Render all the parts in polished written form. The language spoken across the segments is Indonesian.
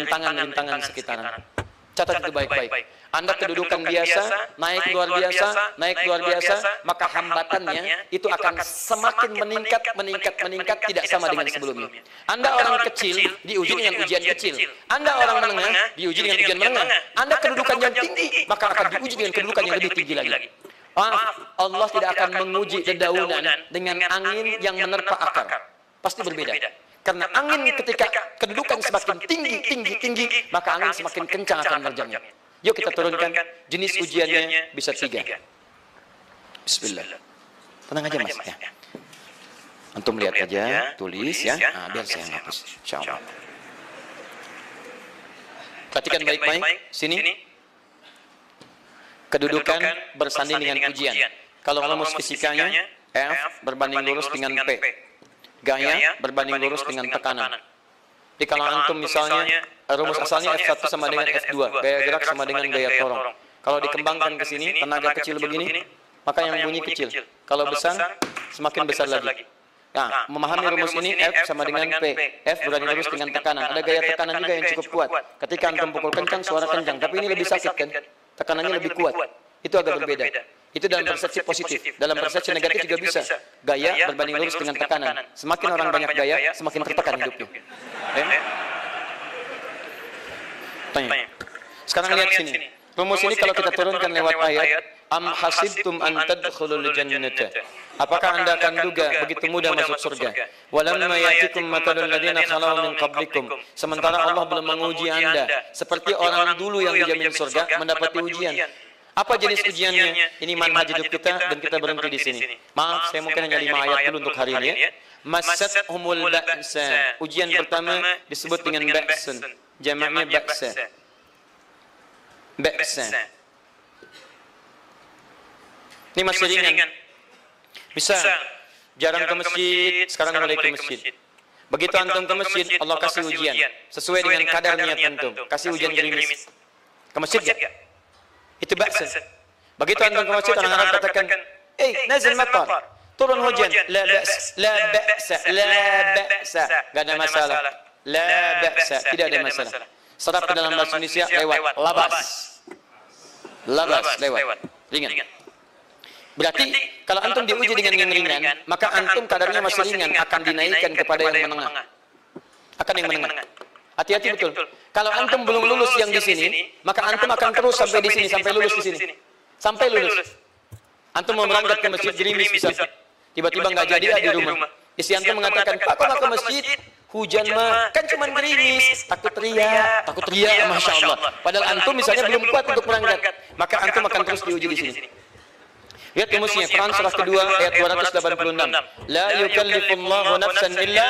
rintangan-rintangan sekitaran. Catat itu baik-baik. Anda kedudukan biasa, naik luar biasa, maka hambatannya itu akan semakin meningkat, tidak sama dengan sebelumnya. Anda orang kecil, diuji dengan ujian kecil. Anda orang menengah, diuji dengan ujian menengah. Anda kedudukan yang tinggi, maka akan diuji dengan kedudukan yang lebih tinggi lagi. Allah tidak akan menguji dedaunan dengan angin yang menerpa akar. Pasti berbeda. Karena angin ketika kedudukan semakin tinggi, maka angin semakin kencang akan menerjangnya. Yuk kita turunkan jenis ujiannya bisa 3. Bismillah. Tenang aja Mas ya. Antum lihat aja, tulis ya. Nah, biar saya hapus. Insyaallah. Perhatikan baik-baik sini. Kedudukan bersanding dengan ujian. Kalau rumus fisikanya F berbanding lurus dengan P. Gaya berbanding lurus dengan tekanan. Jadi kalau antum misalnya rumus asalnya F1 sama dengan F2, gaya gerak sama dengan gaya torong. Kalau dikembangkan ke sini, tenaga kecil begini, maka yang bunyi kecil. Kalau besar, semakin besar lagi. Nah, memahami rumus ini F sama dengan P. F berbanding lurus dengan tekanan. Ada gaya tekanan juga yang cukup kuat. Ketika antum pukul kencang, suara kencang. Tapi ini lebih sakit kan? Tekanannya lebih kuat. Itu agak berbeda. Itu dalam persepsi positif. Dalam persepsi negatif juga bisa. Gaya berbanding lurus dengan tekanan. Semakin orang banyak gaya, semakin tertekan hidupnya. Tanya. Sekarang lihat sini. Rumus ini kalau kita turunkan lewat ayat, am hasibtum an tadkhulul jannata. Apakah Anda akan duga begitu mudah masuk surga? Walamma ya'tikum matalul ladzina khalau min qablikum. Sementara Allah belum menguji Anda seperti orang dulu yang dijamin surga mendapati ujian. Apa jenis ujiannya? Ini manhaj hidup kita dan kita berhenti di sini. Maaf, saya mungkin hanya 5 ayat dulu untuk hari ini ya. Massatuhumul ba'sa. Ujian pertama disebut dengan ba'sun. Jamaknya ba'sa. Ba'sa. Ini masih ringan. Bisa jarang ke masjid, sekarang mulai ke masjid. Begitu antum ke masjid, Allah kasih ujian sesuai dengan kadar niat antum. Kasih ujian gerimis. Ke masjid ya? Itu ba'sa. Begitu antum ke masjid, orang Arab katakan, nazil matar, turun hujan. La ba'sa, gak ada masalah. La ba'sa, tidak ada masalah. Serap ke dalam bahasa Indonesia lewat labas, lewat, ringan. Berarti kalau antum diuji dengan yang ringan, maka antum kadarnya masih ringan, akan dinaikkan kepada yang menengah. Akan yang menengah. Hati-hati betul. Kalau antum belum lulus yang di sini, maka antum akan terus sampai di sini, sampai lulus di sini. Sampai lulus. Antum mau berangkat ke masjid gerimis bisa. Tiba-tiba nggak jadi di rumah. Istri antum mengatakan, Pak, kok nggak ke masjid? Hujan mah, kan cuma gerimis. Takut teriak, Masya Allah. Padahal antum misalnya belum kuat untuk berangkat. Maka antum akan terus diuji di sini. Lihat rumusnya, Quran surah kedua ayat 286. La yukallifullahu nafsan illa,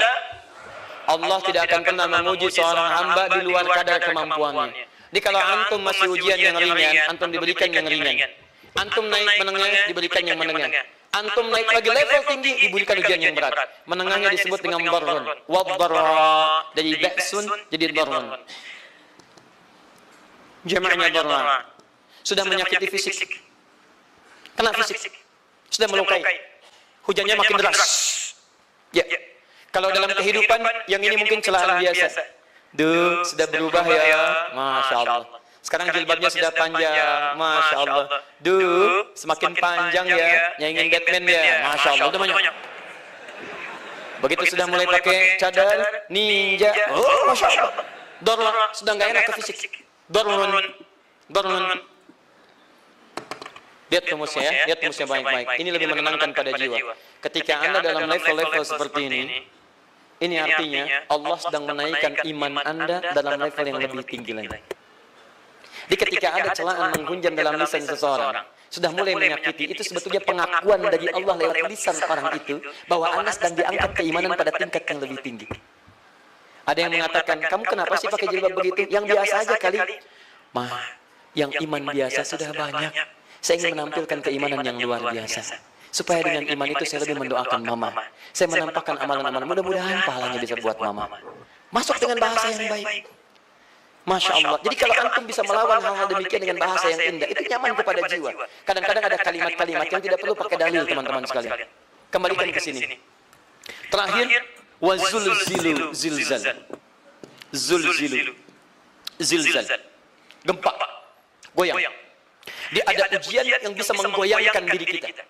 Allah tidak akan pernah menguji seorang hamba di luar kadar kemampuannya. Jadi kalau antum masih ujian yang ringan, antum diberikan yang ringan. Antum naik menengah, diberikan yang menengah. Antum naik lagi level tinggi, diberikan ujian yang berat. Menengahnya disebut dengan darrun. Waddarra, dari ba'sun jadi darrun. Jamaknya darra. Sudah menyakiti fisik. Kena fisik. Sudah melukai. Hujannya makin deras. Ya. Kalau dalam kehidupan yang ini mungkin celaan biasa. Duh, sudah berubah ya. Masya Allah. Sekarang jilbabnya sudah panjang. Masya Allah. Duh, semakin panjang ya. Nyanyiin Batman ya. Masya Allah. Udah banyak. Begitu sudah mulai pakai cadar, ninja. Oh, Masya Allah. Dorong, sudah nggak enak ke fisik. Dorong. Lihat rumusnya ya. Lihat rumusnya baik-baik. Ini lebih menenangkan pada jiwa. Ketika Anda dalam level-level seperti ini artinya Allah sedang menaikkan iman Anda dalam level yang lebih tinggi lagi. Jadi ketika ada celaan menghunjam dalam lisan seseorang, sudah mulai menyakiti, itu sebetulnya pengakuan dari Allah lewat lisan orang itu, bahwa Anda sedang diangkat keimanan pada tingkat yang lebih tinggi. Ada yang mengatakan, kamu kenapa sih pakai jilbab begitu? Yang biasa aja kali. Yang iman biasa sudah banyak. Saya ingin menampilkan keimanan yang luar biasa. Supaya dengan iman itu saya lebih mendoakan mama. Saya menampakkan amalan-amalan. Mudah-mudahan pahalanya bisa buat mama. Masuk dengan bahasa yang baik. Masya Allah. Jadi kalau antum bisa melawan hal-hal demikian dengan bahasa yang indah, itu nyaman kepada jiwa. Kadang-kadang ada kalimat-kalimat yang tidak perlu pakai dalil, teman-teman sekalian. Kembalikan ke sini. Terakhir, wazulzilu zilzal. Zulzilu. zilzal, gempa, goyang. Dia ada ujian yang bisa menggoyangkan diri kita,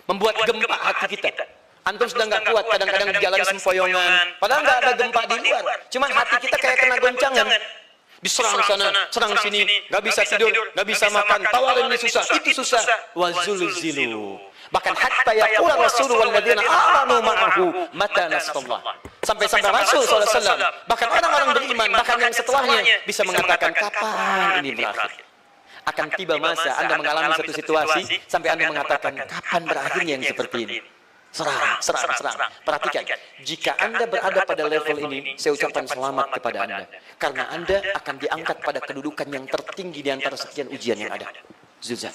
membuat gempa hati kita. Antum sudah nggak kuat, kadang-kadang di jalan sempoyongan, padahal nggak ada gempa di luar, cuman hati kita kayak kena goncangan. Diserang sana, serang sini, nggak bisa tidur, nggak bisa makan, tawarin ini susah, itu susah. Wazulzilu. Bahkan hatta yaqula Rasulullah walladzina amanu ma'ahu mata nasrullah. Sampai-sampai Rasul SAW, bahkan orang-orang beriman, bahkan yang setelahnya bisa mengatakan kapan ini berakhir. Akan tiba masa Anda mengalami satu situasi sampai Anda mengatakan kapan berakhirnya yang seperti ini. Serang. Perhatikan, jika Anda berada pada level ini, saya ucapkan selamat kepada Anda. Karena Anda akan diangkat pada kedudukan yang tertinggi di antara sekian ujian yang ada. Zilzal.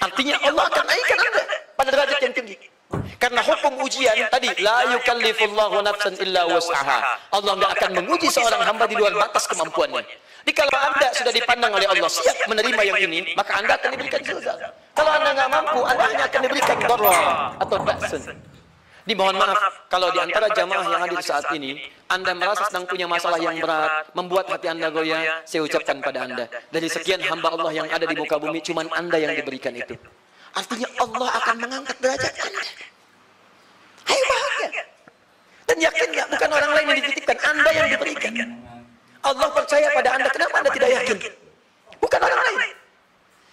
Artinya Allah akan naikkan Anda pada derajat yang tinggi. Karena hukum ujian tadi, la yukallifullahu nafsan illa wus'aha. Allah nggak akan menguji seorang hamba di luar batas kemampuannya. Jadi kalau Anda sudah dipandang oleh Allah siap menerima yang ini, maka Anda akan diberikan zilzal. Kalau Anda nggak mampu, Anda hanya akan diberikan dharra atau ba'sun. Dimohon maaf kalau di antara jamaah yang hadir saat ini, Anda merasa sedang punya masalah yang berat, membuat hati Anda goyah, saya ucapkan pada Anda, dari sekian hamba Allah yang ada di muka bumi, cuman Anda yang diberikan itu. Artinya Allah akan mengangkat derajat Anda. Ayo bahagia. Dan yakin nggak, bukan orang lain yang dititipkan, Anda yang diberikan. Allah percaya pada Anda, kenapa Anda tidak yakin? Bukan orang lain.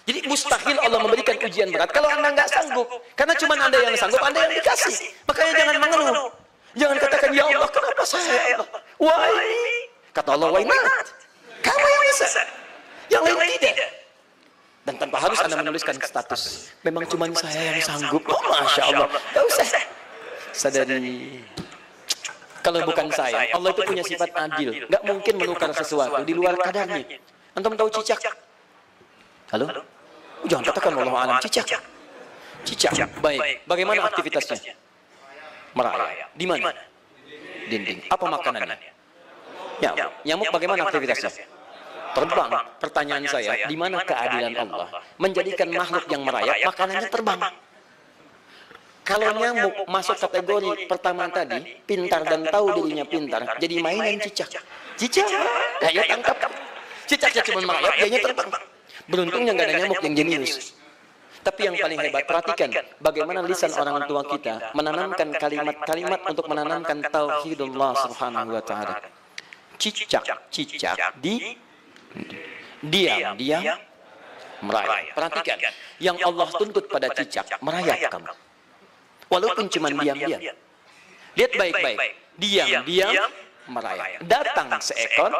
Jadi mustahil Allah memberikan ujian berat kalau Anda nggak sanggup. Karena cuma Anda yang sanggup, Anda yang dikasih. Makanya jangan mengeluh. Jangan katakan, ya Allah, kenapa saya? Why? Kata Allah, why not? Kamu yang bisa. Yang lain tidak. Dan tanpa harus Anda menuliskan status. Memang cuma saya yang sanggup. Oh, Masya Allah. Gak usah. Sadari. Kalau bukan saya, Allah itu punya sifat adil. Nggak mungkin menukar sesuatu di luar kadarnya. Antum tahu cicak? Halo? Jangan katakan wallahu alam, cicak. Cicak. Baik. Bagaimana aktivitasnya? Merayap. Di mana? Dinding. Apa makanannya? Nyamuk. Nyamuk bagaimana aktivitasnya? Terbang. Pertanyaan saya, di mana keadilan Allah menjadikan makhluk yang merayap makanannya terbang? Kalau nyamuk masuk kategori pertama tadi, pintar dan tahu dirinya pintar, jadi mainan cicak. Cicak, ayo tangkap. Cicaknya cuma merayap, dianya terbang. Beruntungnya nggak ada nyamuk yang jenius. Tapi yang paling hebat, perhatikan bagaimana lisan orang tua kita menanamkan kalimat-kalimat untuk menanamkan tauhidullah subhanahu wa ta'ala. Cicak diam merayap. Perhatikan, yang Allah tuntut pada cicak, merayap kamu. Walaupun cuma diam-diam. Lihat baik-baik. Diam-diam merayap. Datang seekor,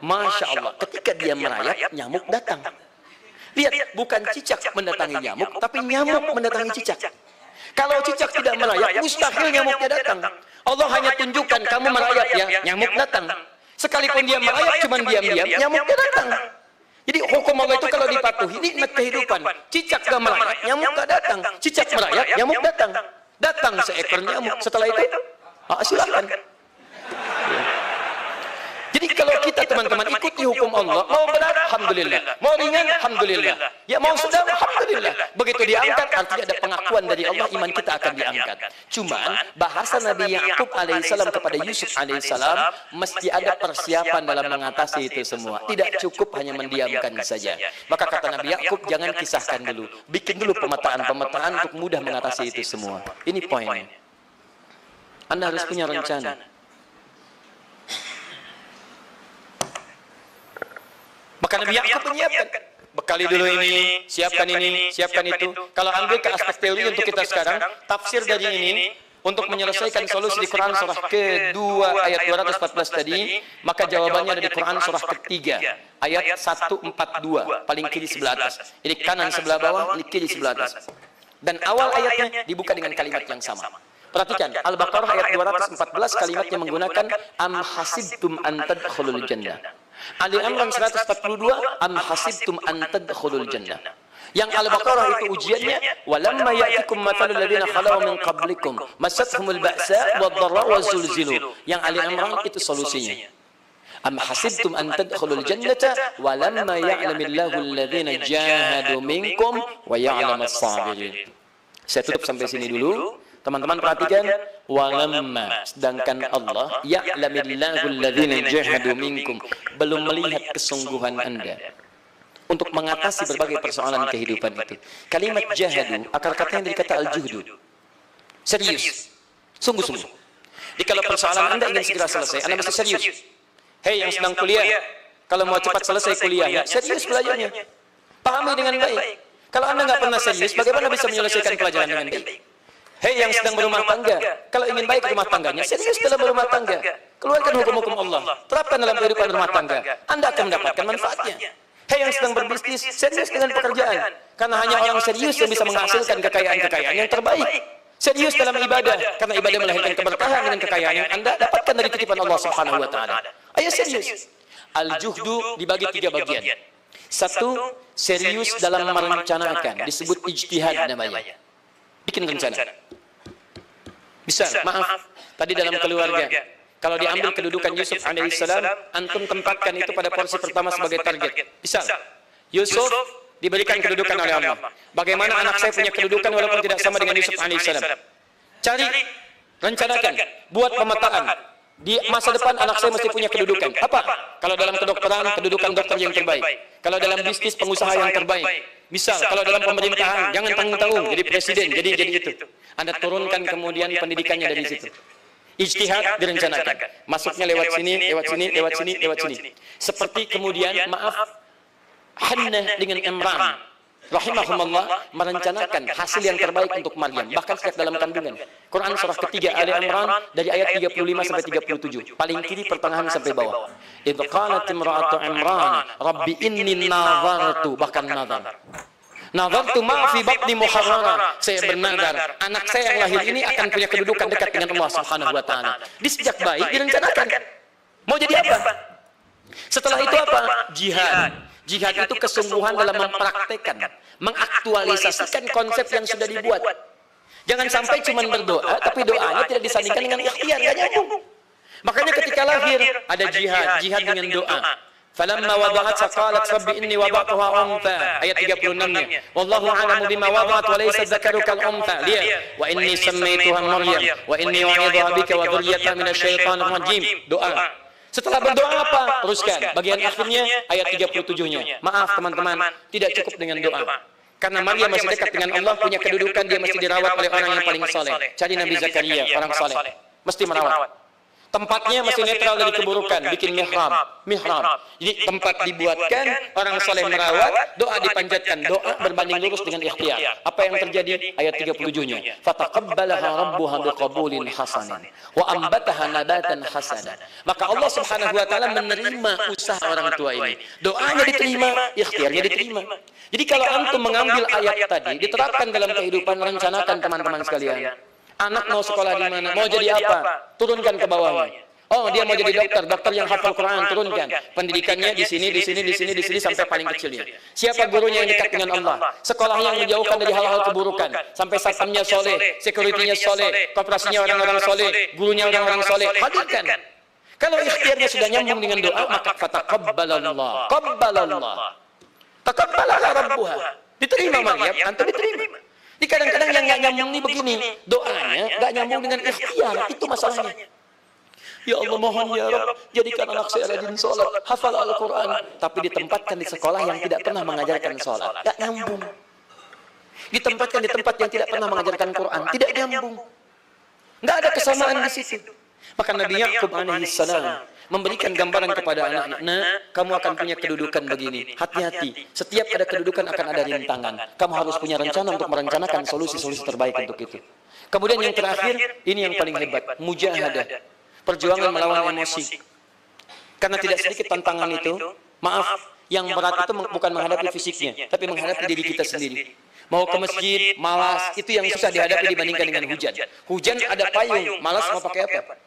Masya Allah. Ketika dia merayap, nyamuk datang. Lihat, bukan cicak mendatangi nyamuk, tapi nyamuk mendatangi cicak. Kalau cicak tidak merayap, mustahil nyamuknya datang. Allah hanya tunjukkan kamu merayap ya, nyamuk datang. Sekalipun dia merayap, cuma diam-diam, nyamuknya datang. Jadi hukum Allah itu kalau dipatuhi, nikmat kehidupan. Cicak gak merayap, nyamuk gak datang. Cicak merayap, nyamuk datang. Datang seekor nyamuk. Setelah itu, silakan. Jadi kalau kita teman-teman ikuti hukum Allah, mau berat, alhamdulillah. Mau ringan, alhamdulillah. Ya mau sedang, alhamdulillah. Begitu diangkat, artinya ada pengakuan dari Allah, iman kita akan diangkat. Cuman bahasa Nabi Yakub alaihissalam kepada Yusuf alaihissalam mesti ada persiapan dalam mengatasi itu semua. Tidak cukup hanya mendiamkan saja. Maka kata Nabi Yakub, jangan kisahkan dulu. Bikin dulu pemetaan-pemetaan untuk mudah mengatasi itu semua. Ini poinnya. Anda harus punya rencana. Maka Nabi Yakub menyiapkan. Bekali dulu ini, siapkan itu. Kalau ambil ke aspek teori untuk kita sekarang, tafsir dari ini, untuk menyelesaikan solusi di Quran surah kedua ayat 214 tadi, maka jawabannya ada di Quran surah ketiga, ayat 142, paling kiri sebelah atas. Jadi kanan sebelah bawah, ini kiri sebelah atas. Dan awal ayatnya dibuka dengan kalimat yang sama. Perhatikan, Al-Baqarah ayat 214 kalimatnya menggunakan am hasibtum an tadkhulul jannah. Ali Imran 142 am hasibtum an tadkhulul jannah. Yang Al-Baqarah itu ujiannya, walamma ya'tikum mathalul ladzina khalau min qablikum massatuhumul ba'sa wad-dharra wazulzilu. Yang Ali Imran itu solusinya. Am hasibtum an tadkhulul jannata walamma ya'lamillahu alladzina jahadu minkum wa ya'lamas sabirin. Saya tutup sampai sini dulu. Teman-teman perhatikan, walamma, sedangkan Allah ya'lamillahu alladhina jahadu minkum, belum melihat kesungguhan Anda untuk mengatasi berbagai persoalan kehidupan itu. Kalimat jahadu, akar katanya dari kata al-juhdu, serius, sungguh-sungguh. Jadi kalau persoalan Anda ingin segera selesai, Anda mesti serius. Hei yang sedang kuliah, kalau mau cepat selesai kuliahnya, serius belajarnya, pahami dengan baik. Kalau Anda nggak pernah serius, bagaimana bisa menyelesaikan pelajaran dengan baik? Hei yang sedang berumah tangga, kalau ingin baik rumah tangganya, serius dalam berumah tangga. Keluarkan hukum-hukum Allah, terapkan dalam kehidupan rumah tangga. Anda akan mendapatkan manfaatnya. Hei yang sedang berbisnis, serius dengan pekerjaan. Karena hanya orang serius yang bisa menghasilkan kekayaan-kekayaan yang terbaik. Serius dalam ibadah, karena ibadah melahirkan keberkahan dengan kekayaan yang Anda dapatkan dari titipan Allah Subhanahu wa Ta'ala. Ayo serius. Al-juhdu dibagi 3 bagian. 1, serius dalam merencanakan, disebut ijtihad namanya. Bikin rencana. Bisa, maaf, tadi dalam keluarga, kalau diambil kedudukan Yusuf alaihissalam, antum tempatkan itu pada porsi pertama sebagai target. Bisa. Yusuf diberikan kedudukan oleh Allah. Bagaimana anak saya punya kedudukan walaupun tidak sama dengan Yusuf alaihissalam? Cari, rencanakan, buat pemetaan. Di masa depan anak saya mesti punya kedudukan. Apa? Kalau dalam kedokteran, kedudukan dokter yang terbaik. Kalau dalam bisnis, pengusaha yang terbaik. Misal, kalau dalam pemerintahan, jangan tanggung-tanggung, jadi presiden, jadi itu. Anda turunkan kemudian pendidikannya dari situ. Ijtihad direncanakan. Masuknya lewat sini, lewat sini, lewat sini, lewat sini. Seperti kemudian, maaf, Hannah dengan Imran, rahimahumullah, merencanakan hasil yang terbaik untuk Maryam, bahkan sejak dalam kandungan. Quran surah ketiga Ali Imran dari ayat 35 sampai 37, paling kiri pertengahan sampai bawah. Idh qalat imra'atu Imran rabbi inni nazartu, bahkan nazartu ma fi batni muharrara, saya bernadar anak saya yang lahir ini akan punya kedudukan dekat dengan Allah Subhanahu wa Ta'ala. Di sejak bayi direncanakan mau jadi apa. Setelah itu apa? Jihad. Jihad itu kesungguhan dalam mempraktekkan, mengaktualisasikan konsep yang sudah dibuat. Jangan sampai cuma berdoa, tapi doanya tidak disandingkan dengan ikhtiar, nggak nyambung. Makanya ketika lahir ada jihad, jihad dengan doa. Falamma wada'at saqalat rabbi inni wada'tuha untha, ayat 36-nya. Wallahu a'lamu bima wada'at wa laysa dzakaru kal untha. Lihat, wa inni sammaituha Maryam wa inni u'idhuha bika wa dzurriyyataha minasyaitonir rajim. Doa. Setelah berdoa apa? Teruskan. Bagian akhirnya ayat 37-nya. Maaf teman-teman, tidak cukup dengan doa. Karena Maryam masih dekat dengan Allah, punya kedudukan, dia mesti dirawat oleh orang yang paling soleh. Cari Nabi Zakaria, orang soleh. Mesti merawat. Tempatnya masih netral dari keburukan, bikin mihrab. Jadi tempat dibuatkan, orang soleh merawat, doa dipanjatkan, doa berbanding lurus dengan ikhtiar. Apa yang terjadi? Ayat 37-nya. Fataqabbalaha rabbuha biqabulin hasanin wa ambataha nabatan hasanan. Maka Allah Subhanahu wa Ta'ala menerima usaha orang tua ini. Doanya diterima, ikhtiarnya diterima. Jadi kalau antum mengambil ayat tadi, diterapkan dalam kehidupan, rencanakan teman-teman sekalian. Anak mau sekolah di mana? Mau jadi apa? Turunkan ke bawahnya. Oh, dia mau jadi dokter, dokter yang hafal Quran, turunkan. Pendidikannya di sini, di sini, di sini, di sini sampai paling kecilnya. Siapa gurunya yang dekat dengan Allah? Sekolahnya yang menjauhkan dari hal-hal keburukan, sampai satpamnya soleh, securitynya soleh, koperasinya orang-orang soleh, gurunya orang-orang soleh. Hadirkan. Kalau ikhtiarnya sudah nyambung dengan doa, maka fataqabbalallah. Qabbalallah. Taqabbalaha rabbuha. Diterima Maryam, antum diterima. Di kadang-kadang yang nggak nyambung ini begini, doanya nggak nyambung dengan ikhtiar, itu masalahnya. Ya Allah mohon ya Rabb, jadikan anak saya rajin sholat, hafal Al-Quran, tapi ditempatkan di sekolah yang tidak pernah mengajarkan sholat, nggak nyambung. Ditempatkan di tempat yang tidak pernah mengajarkan Quran, tidak nyambung. Nggak ada kesamaan di situ. Maka Nabi Ya'qub alaihissalam memberikan gambaran kepada anak-anak, nah, kamu akan punya kedudukan begini. Hati-hati, setiap ada kedudukan akan ada rintangan. Kamu harus punya rencana untuk merencanakan solusi-solusi terbaik untuk itu. Kemudian yang terakhir, ini yang paling hebat, mujahadah. Perjuangan melawan emosi. Karena tidak sedikit tantangan itu, maaf, yang berat itu bukan menghadapi fisiknya, tapi menghadapi diri kita sendiri. Mau ke masjid, malas, itu yang susah dihadapi dibandingkan dengan hujan. Hujan ada payung, malas mau pakai apa?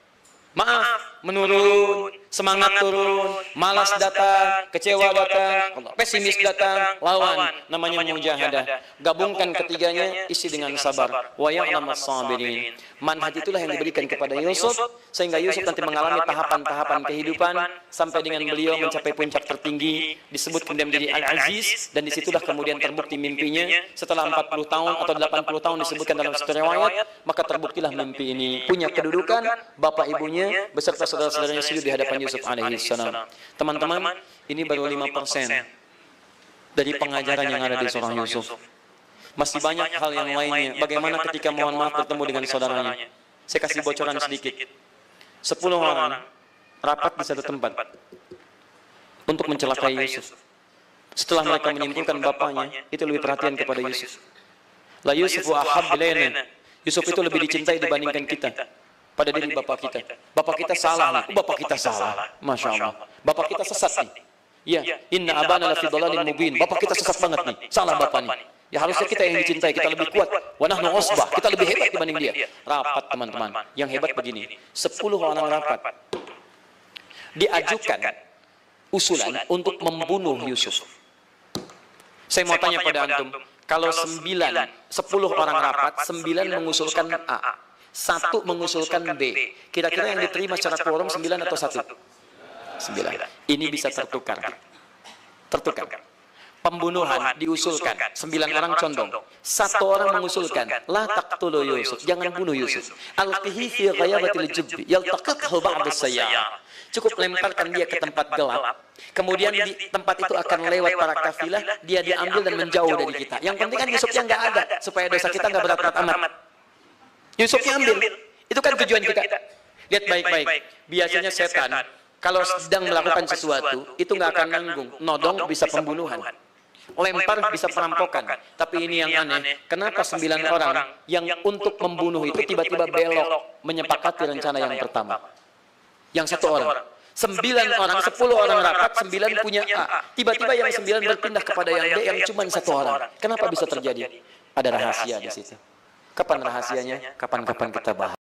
Maaf, menurun, semangat turun, malas datang, kecewa datang, pesimis datang, lawan, namanya mujahadah. Gabungkan ketiganya, isi dengan sabar. Wa ya'lamas sabirin. Manhaj itulah yang diberikan kepada Yusuf, sehingga Yusuf nanti mengalami tahapan-tahapan kehidupan sampai dengan beliau mencapai puncak tertinggi, disebut kemudian menjadi Al-Aziz, dan disitulah kemudian terbukti mimpinya setelah 40 tahun atau 80 tahun disebutkan dalam satu riwayat, maka terbuktilah mimpi ini punya kedudukan, bapak ibunya beserta saudara-saudaranya sujud di hadapan Yusuf alaihissalam. Teman-teman, ini baru 5% dari pengajaran yang ada di seorang Yusuf. Masih banyak hal yang lainnya. Bagaimana ketika mohon maaf bertemu dengan saudaranya. Saya kasih bocoran sedikit. 10 orang rapat di satu tempat untuk mencelakai Yusuf. Setelah mereka menyimpulkan bapaknya, itu lebih perhatian kepada Yusuf. La Yusuf wa ahab ilaina. Yusuf itu lebih dicintai dibandingkan kita. Pada diri bapak kita. Bapak kita salah nih. Bapak kita salah. Masya Allah. Bapak kita sesat nih. Ya, inna abana lafi dhalalin mubin. Bapak kita sesat banget nih. Salah bapak nih. Ya harusnya kita yang dicintai, kita lebih kuat. Wa nahnu usbah, kita lebih hebat dibanding dia. Rapat teman-teman. Yang hebat begini. 10 orang rapat. Diajukan usulan untuk membunuh Yusuf. Saya mau tanya pada antum, kalau 10 orang rapat, 9 mengusulkan A, 1 mengusulkan B, kira-kira yang diterima secara quorum 9 atau 1? 9. Ini bisa tertukar. Pembunuhan diusulkan, 9 orang condong. 1 orang mengusulkan, la taqtulu Yusuf, jangan bunuh Yusuf. Alqihi fi ghayabatil jubbi, yaltaqathu ba'd as-sayyah. Cukup lemparkan dia ke tempat gelap. Kemudian di tempat itu akan lewat para kafilah, dia diambil dan menjauh dari kita. Yang penting kan Yusufnya nggak ada, supaya dosa kita nggak berat-berat amat. Yusufnya ambil, itu kan tujuan kita. Lihat baik-baik. Biasanya setan kalau sedang melakukan sesuatu, itu nggak akan nanggung. Nodong bisa pembunuhan, lempar bisa perampokan. Tapi ini yang aneh, kenapa 9 orang yang untuk membunuh itu tiba-tiba belok menyepakati rencana yang pertama? Yang 1 orang, 9 orang, 10 orang rapat, 9 punya A. Tiba-tiba yang 9 berpindah kepada yang B, yang cuma 1 orang. Kenapa bisa terjadi? Ada rahasia di situ. Kapan rahasianya? Kapan-kapan kita bahas.